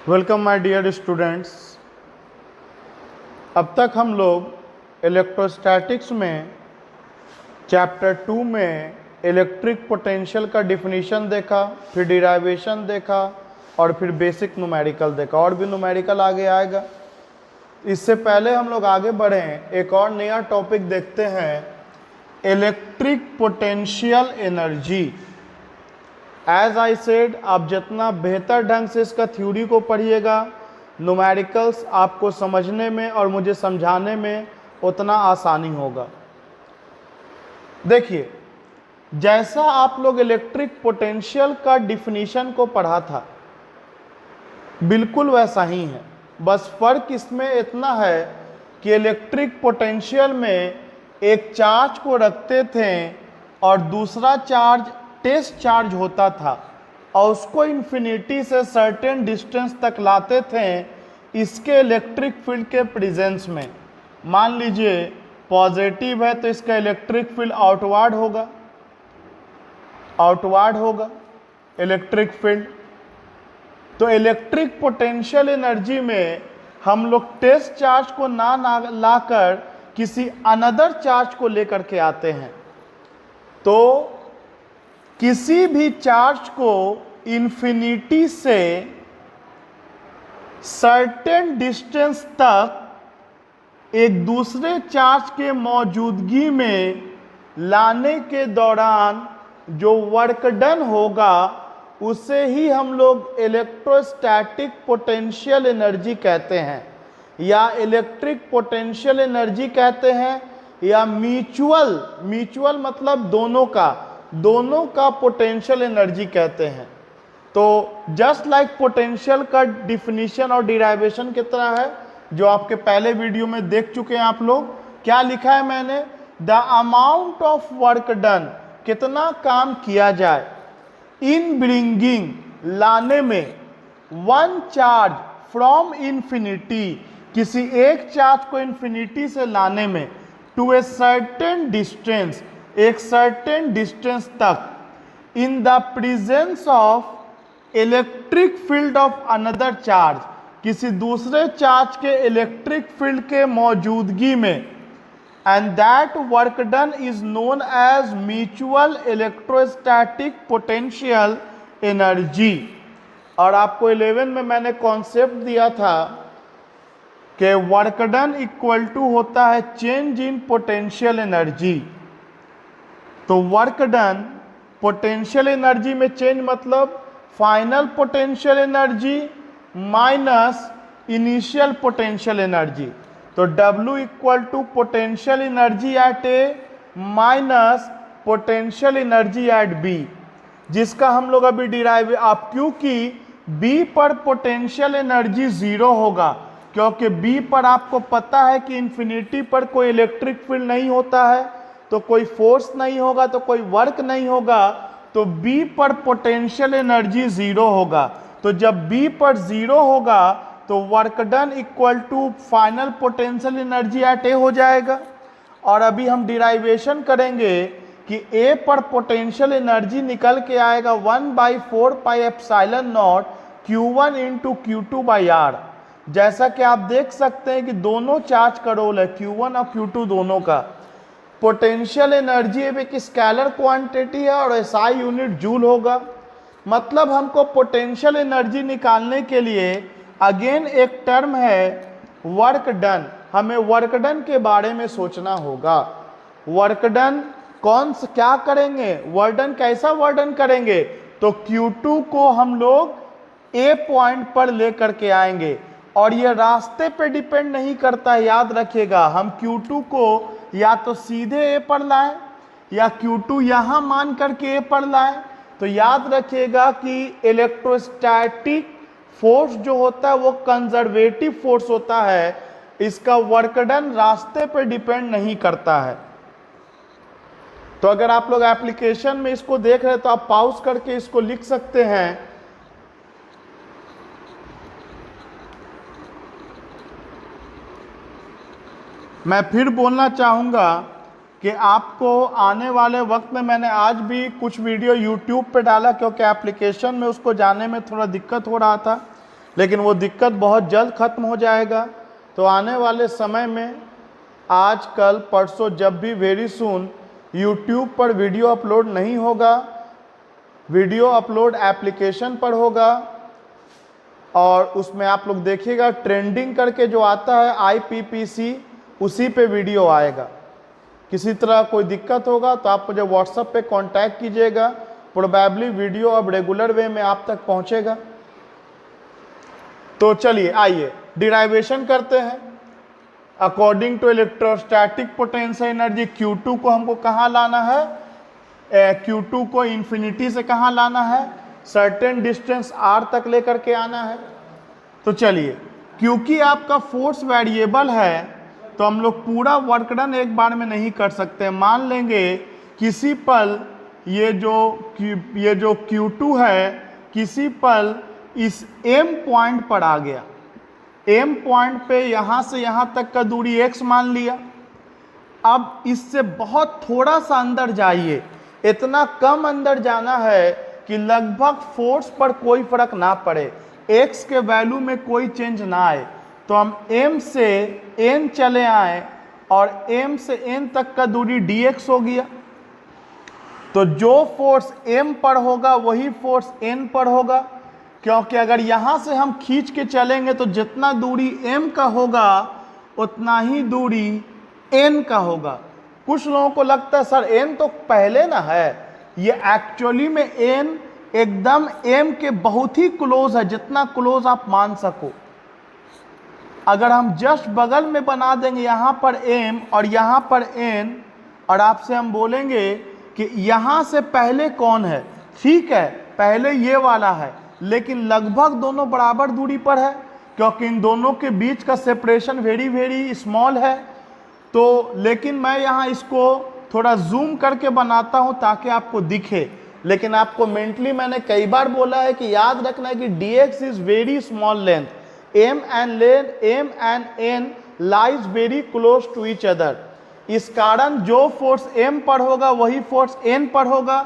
Welcome my dear students. अब तक हम लोग इलेक्ट्रोस्टैटिक्स में चैप्टर 2 में इलेक्ट्रिक पोटेंशियल का डिफिनीशन देखा, फिर डिराइवेशन देखा और फिर बेसिक न्यूमेरिकल देखा। और भी न्यूमेरिकल आगे आएगा। इससे पहले हम लोग आगे बढ़ें, एक और नया टॉपिक देखते हैं, electric potential energy. As I said, आप जितना बेहतर ढंग से इसका थ्योरी को पढ़िएगा, न्यूमेरिकल्स आपको समझने में और मुझे समझाने में उतना आसानी होगा। देखिए, जैसा आप लोग इलेक्ट्रिक पोटेंशियल का डिफिनीशन को पढ़ा था, बिल्कुल वैसा ही है। बस फर्क इसमें इतना है कि इलेक्ट्रिक पोटेंशियल में एक चार्ज को रखते थे और दूसरा चार्ज टेस्ट चार्ज होता था और उसको इन्फिनिटी से सर्टेन डिस्टेंस तक लाते थे इसके इलेक्ट्रिक फील्ड के प्रेजेंस में। मान लीजिए पॉजिटिव है तो इसका इलेक्ट्रिक फील्ड आउटवर्ड होगा इलेक्ट्रिक फील्ड। तो इलेक्ट्रिक पोटेंशियल एनर्जी में हम लोग टेस्ट चार्ज को ना लाकर किसी अनदर चार्ज को लेकर के आते हैं। तो किसी भी चार्ज को इन्फिनिटी से सर्टेन डिस्टेंस तक एक दूसरे चार्ज के मौजूदगी में लाने के दौरान जो वर्क डन होगा उसे ही हम लोग इलेक्ट्रोस्टैटिक पोटेंशियल एनर्जी कहते हैं, या इलेक्ट्रिक पोटेंशियल एनर्जी कहते हैं, या म्यूचुअल मतलब दोनों का पोटेंशियल एनर्जी कहते हैं। तो जस्ट लाइक पोटेंशियल का डिफिनीशन और डिराइवेशन कितना है जो आपके पहले वीडियो में देख चुके हैं आप लोग। क्या लिखा है मैंने? The amount of work done, कितना काम किया जाए, इन ब्रिंगिंग लाने में, वन चार्ज फ्रॉम इन्फिनिटी, किसी एक चार्ज को इन्फिनिटी से लाने में, टू ए सर्टेन डिस्टेंस, एक सर्टेन डिस्टेंस तक, in the presence of electric field of another charge, किसी दूसरे चार्ज के इलेक्ट्रिक फील्ड के मौजूदगी में, and that work done is known as mutual electrostatic potential energy. और आपको 11 में मैंने कॉन्सेप्ट दिया था कि वर्क डन इक्वल टू होता है चेंज इन पोटेंशियल एनर्जी। तो वर्क डन पोटेंशियल एनर्जी में चेंज मतलब final potential energy minus initial potential energy. तो W equal to potential energy at A minus potential energy at B, जिसका हम लोग अभी डिराइव आप, क्योंकि B पर पोटेंशियल एनर्जी 0 होगा, क्योंकि B पर आपको पता है कि इन्फिनिटी पर कोई इलेक्ट्रिक फील्ड नहीं होता है, तो कोई फोर्स नहीं होगा, तो कोई वर्क नहीं होगा, तो B पर पोटेंशियल एनर्जी 0 होगा। तो जब B पर 0 होगा तो work done equal to final potential energy at A हो जाएगा। और अभी हम डिराइवेशन करेंगे कि A पर पोटेंशियल एनर्जी निकल के आएगा 1/4 pi epsilon naught Q1 into Q2/R। जैसा कि आप देख सकते हैं कि दोनों चार्ज का रोल है, Q1 और Q2 दोनों का। पोटेंशियल एनर्जी एक स्केलर क्वांटिटी है और SI यूनिट जूल होगा। मतलब हमको पोटेंशियल एनर्जी निकालने के लिए अगेन एक टर्म है वर्क डन। हमें वर्क डन के बारे में सोचना होगा। वर्क डन क्या करेंगे, वर्डन कैसा वर्डन करेंगे? तो Q2 को हम लोग A पॉइंट पर लेकर के आएंगे और ये रास्ते पे डिपेंड नहीं करता है, याद रखिएगा। हम Q2 को या तो सीधे A पर लाएं या Q2 यहां मान करके A पर लाएं। तो याद रखिएगा कि इलेक्ट्रोस्टैटिक फोर्स जो होता है वो कंजर्वेटिव फोर्स होता है, इसका वर्क डन रास्ते पे डिपेंड नहीं करता है। तो अगर आप लोग एप्लीकेशन में इसको देख रहे हैं तो आप पॉज करके इसको लिख सकते हैं। मैं फिर बोलना चाहूँगा कि आपको आने वाले वक्त में, मैंने आज भी कुछ वीडियो YouTube पे डाला क्योंकि एप्लीकेशन में उसको जाने में थोड़ा दिक्कत हो रहा था, लेकिन वो दिक्कत बहुत जल्द ख़त्म हो जाएगा। तो आने वाले समय में आज कल परसों जब भी वेरी सून यूट्यूब पर वीडियो अपलोड नहीं होगा, वीडियो अपलोड एप्लीकेशन पर होगा और उसमें आप लोग देखिएगा ट्रेंडिंग करके जो आता है IPPC, उसी पे वीडियो आएगा। किसी तरह कोई दिक्कत होगा तो आप मुझे व्हाट्सएप पे कांटेक्ट कीजिएगा, प्रोबेबली वीडियो अब रेगुलर वे में आप तक पहुंचेगा। तो चलिए आइए डिराइवेशन करते हैं। According to electrostatic potential energy Q2 को हमको कहाँ लाना है, Q2 को इन्फिनिटी से कहाँ लाना है, सर्टेन डिस्टेंस R तक लेकर के आना है। तो चलिए, क्योंकि आपका फोर्स वेरिएबल है तो हम लोग पूरा वर्क डन एक बार में नहीं कर सकते। मान लेंगे किसी पल ये जो Q2 है किसी पल इस M पॉइंट पर आ गया, M पॉइंट पे यहाँ से यहाँ तक का दूरी x मान लिया। अब इससे बहुत थोड़ा सा अंदर जाइए, इतना कम अंदर जाना है कि लगभग फोर्स पर कोई फर्क ना पड़े, x के वैल्यू में कोई चेंज ना आए। तो हम m से n चले आए और m से n तक का दूरी dx हो गया। तो जो फोर्स m पर होगा वही फोर्स n पर होगा, क्योंकि अगर यहाँ से हम खींच के चलेंगे तो जितना दूरी m का होगा उतना ही दूरी n का होगा। कुछ लोगों को लगता है सर n तो पहले ना है, ये एक्चुअली में n एकदम m के बहुत ही क्लोज है, जितना क्लोज आप मान सको। अगर हम जस्ट बगल में बना देंगे यहाँ पर m और यहाँ पर n और आपसे हम बोलेंगे कि यहाँ से पहले कौन है, ठीक है पहले ये वाला है, लेकिन लगभग दोनों बराबर दूरी पर है क्योंकि इन दोनों के बीच का सेपरेशन वेरी वेरी स्मॉल है। तो लेकिन मैं यहाँ इसको थोड़ा जूम करके बनाता हूँ ताकि आपको दिखे, लेकिन आपको मेंटली मैंने कई बार बोला है कि याद रखना है कि dx is very small length, m and n lies very close to each other. इस कारण जो फोर्स m पर होगा वही फोर्स n पर होगा।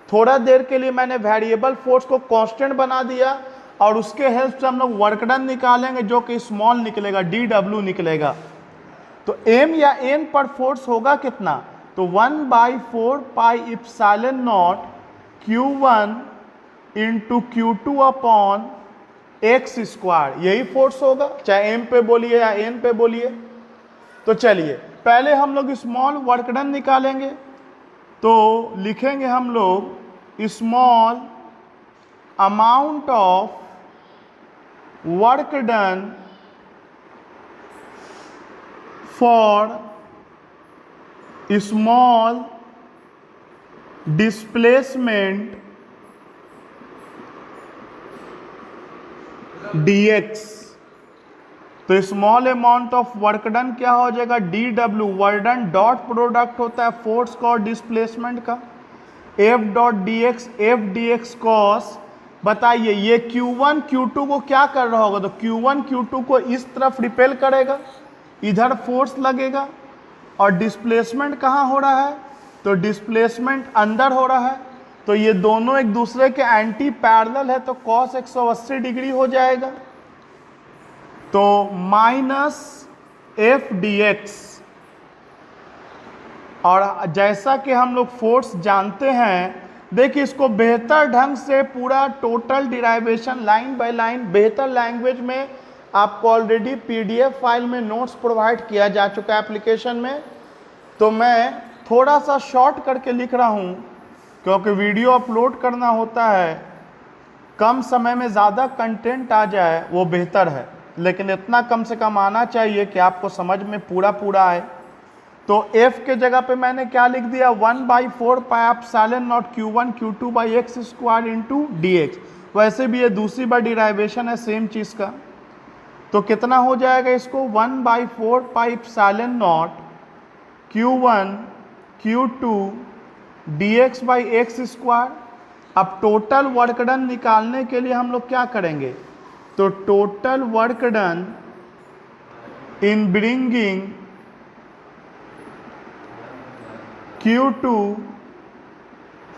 थोड़ा देर के लिए मैंने वेरिएबल फोर्स को कांस्टेंट बना दिया और उसके हेल्प से हम लोग वर्क डन निकालेंगे जो कि स्मॉल निकलेगा, dw निकलेगा। तो m या n पर फोर्स होगा कितना, तो 1/4 pi epsilon not Q1 into Q2 upon x square, यही फोर्स होगा, चाहे m पे बोलिए या n पे बोलिए। तो चलिए पहले हम लोग स्मॉल वर्क डन निकालेंगे। तो लिखेंगे हम लोग small amount of work done for small displacement dx। तो small amount of work done क्या हो जाएगा, dw, work done dot product होता है फोर्स का और डिस्प्लेसमेंट का, f dot dx, f dx cos. बताइए ये Q1 Q2 को क्या कर रहा होगा, तो Q1 Q2 को इस तरफ रिपेल करेगा, इधर फोर्स लगेगा। और डिस्प्लेसमेंट कहाँ हो रहा है, तो डिस्प्लेसमेंट अंदर हो रहा है। तो ये दोनों एक दूसरे के एंटी पैरेलल है, तो कॉस 180 डिग्री हो जाएगा। तो माइनस एफ डी एक्स। और जैसा कि हम लोग फोर्स जानते हैं, देखिए इसको बेहतर ढंग से पूरा total derivation line by line बेहतर लैंग्वेज में आपको ऑलरेडी पीडीएफ फाइल में नोट्स प्रोवाइड किया जा चुका है एप्लीकेशन में। तो मैं थोड़ा सा शॉर्ट करके लिख रहा हूँ क्योंकि वीडियो अपलोड करना होता है, कम समय में ज़्यादा कंटेंट आ जाए वो बेहतर है, लेकिन इतना कम से कम आना चाहिए कि आपको समझ में पूरा आए। तो f के जगह पे मैंने क्या लिख दिया, 1/4 pi epsilon naught Q1 Q2 by X square into D x. वैसे भी ये दूसरी बार डिराइवेशन है सेम चीज़ का। तो कितना हो जाएगा इसको, 1/4 pi epsilon naught Q1 Q2 dx by X square. अब टोटल वर्क डन निकालने के लिए हम लोग क्या करेंगे, तो total work done in bringing Q2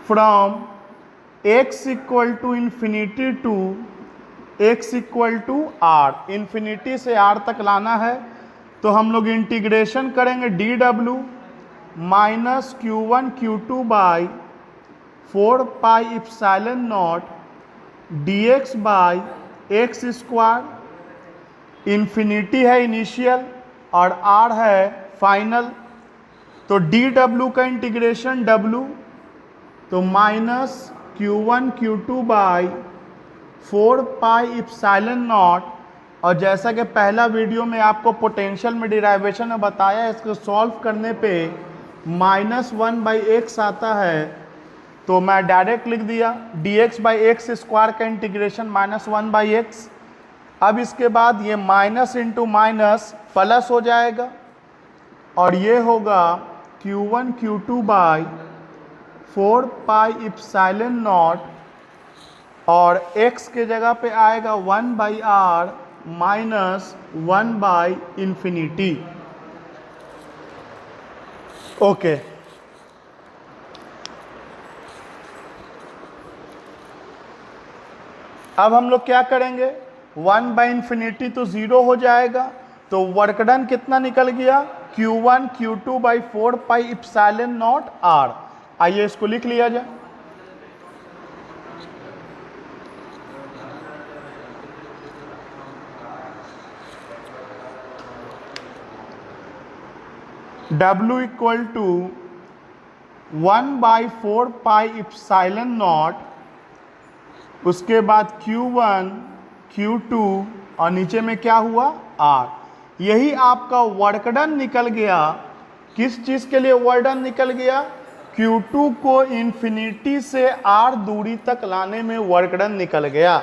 from x equal to infinity to x equal to R, infinity से आर तक लाना है तो हम लोग इंटीग्रेशन करेंगे D W minus Q one Q two by 4 pi epsilon naught D X by X square. Infinity है initial और आर है फाइनल, तो डी डब्ल्यू का इंटीग्रेशन डब्ल्यू, तो minus Q one Q two by 4 pi epsilon not, और जैसा कि पहला वीडियो में आपको पोटेंशियल में डिराइवेशन में बताया, इसको सॉल्व करने पे -1/x आता है, तो मैं डायरेक्ट लिख दिया dx बाई एक्स स्क्वायर का इंटीग्रेशन -1/x। अब इसके बाद ये माइनस इंटू माइनस प्लस हो जाएगा और ये होगा Q1 Q2 by 4 pi epsilon not, और x के जगह पे आएगा 1/r माइनस 1/इंफिनिटी। ओके, अब हम लोग क्या करेंगे, 1/इंफिनिटी तो 0 हो जाएगा, तो वर्क डन कितना निकल गया, Q1 Q2 by 4 pi epsilon naught r। आइए इसको लिख लिया जाए। W equal to 1/4 pi epsilon naught, उसके बाद Q1 Q2 और नीचे में क्या हुआ R। यही आपका वर्क डन निकल गया। किस चीज़ के लिए वर्क डन निकल गया, Q2 को इन्फिनिटी से R दूरी तक लाने में वर्क डन निकल गया।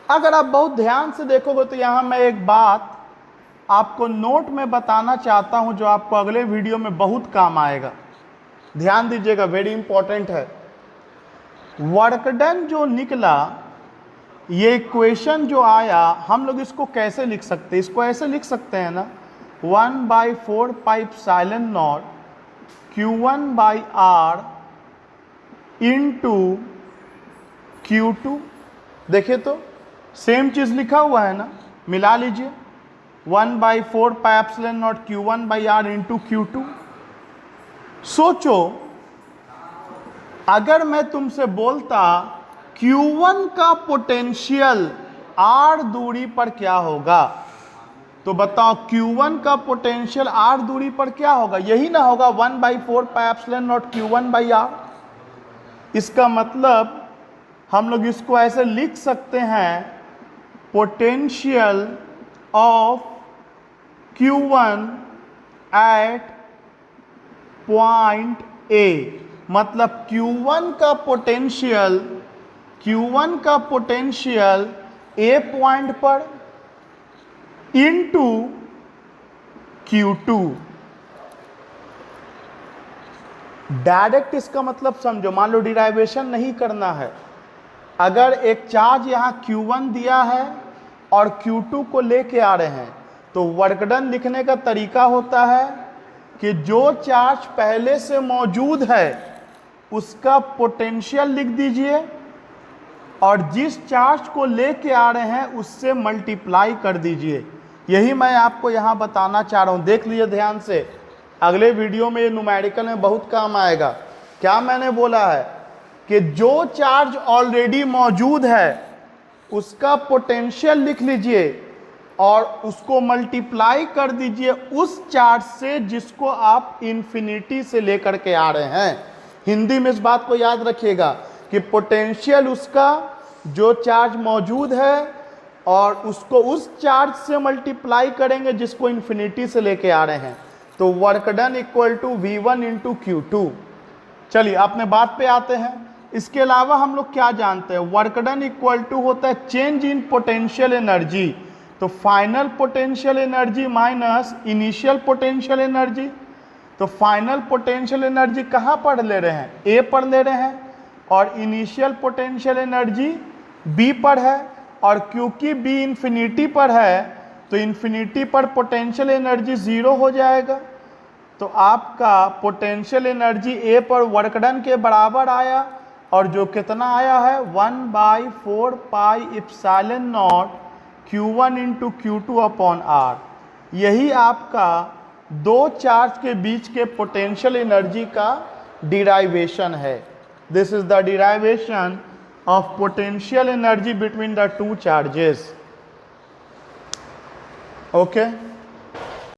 अगर आप बहुत ध्यान से देखोगे तो यहाँ मैं एक बात आपको नोट में बताना चाहता हूँ जो आपको अगले वीडियो में बहुत काम आएगा। ध्यान दीजिएगा, वेरी इंपॉर्टेंट है। वर्क डन जो निकला, ये इक्वेशन जो आया, हम लोग इसको कैसे लिख सकते हैं, इसको ऐसे लिख सकते हैं ना, 1/4 pi epsilon not Q1/R into Q2। देखिए तो सेम चीज़ लिखा हुआ है ना, मिला लीजिए, 1/4 pi epsilon not Q1/R into Q2। सोचो अगर मैं तुमसे बोलता Q1 का पोटेंशियल R दूरी पर क्या होगा, तो बताओ Q1 का पोटेंशियल R दूरी पर क्या होगा, यही ना होगा 1/4 पाई इप्सिलॉन नॉट Q1/R। इसका मतलब हम लोग इसको ऐसे लिख सकते हैं, potential of Q1 at point A, मतलब Q1 का पोटेंशियल A पॉइंट पर इंटू Q2। डायरेक्ट इसका मतलब समझो, मान लो डिराइवेशन नहीं करना है, अगर एक चार्ज यहाँ Q1 दिया है और Q2 को लेके आ रहे हैं, तो वर्क डन लिखने का तरीका होता है कि जो चार्ज पहले से मौजूद है उसका पोटेंशियल लिख दीजिए और जिस चार्ज को लेके आ रहे हैं उससे मल्टीप्लाई कर दीजिए। यही मैं आपको यहाँ बताना चाह रहा हूँ, देख लीजिए ध्यान से, अगले वीडियो में ये न्यूमेरिकल में बहुत काम आएगा। क्या मैंने बोला है कि जो चार्ज ऑलरेडी मौजूद है उसका पोटेंशियल लिख लीजिए और उसको मल्टीप्लाई कर दीजिए उस चार्ज से जिसको आप इन्फिनिटी से लेकर के आ रहे हैं। हिंदी में इस बात को याद रखिएगा कि पोटेंशियल उसका जो चार्ज मौजूद है और उसको उस चार्ज से मल्टीप्लाई करेंगे जिसको इन्फिनिटी से लेके आ रहे हैं, तो work done equal to V1 into Q2। चलिए अपने बात पे आते हैं। इसके अलावा हम लोग क्या जानते हैं, वर्क डन इक्वल टू होता है चेंज इन पोटेंशियल एनर्जी, तो final potential energy minus initial potential energy. तो फाइनल पोटेंशियल एनर्जी कहाँ पर ले रहे हैं, ए पर ले रहे हैं, और इनिशियल पोटेंशियल एनर्जी बी पर है, और क्योंकि बी इन्फिनिटी पर है तो इन्फिनिटी पर पोटेंशियल एनर्जी 0 हो जाएगा। तो आपका पोटेंशियल एनर्जी ए पर वर्क डन के बराबर आया और जो कितना आया है 1/4 pi epsilon not Q1 into Q2 upon R। यही आपका दो चार्ज के बीच के पोटेंशियल एनर्जी का डिराइवेशन है। This is the derivation of potential energy between the two charges. Okay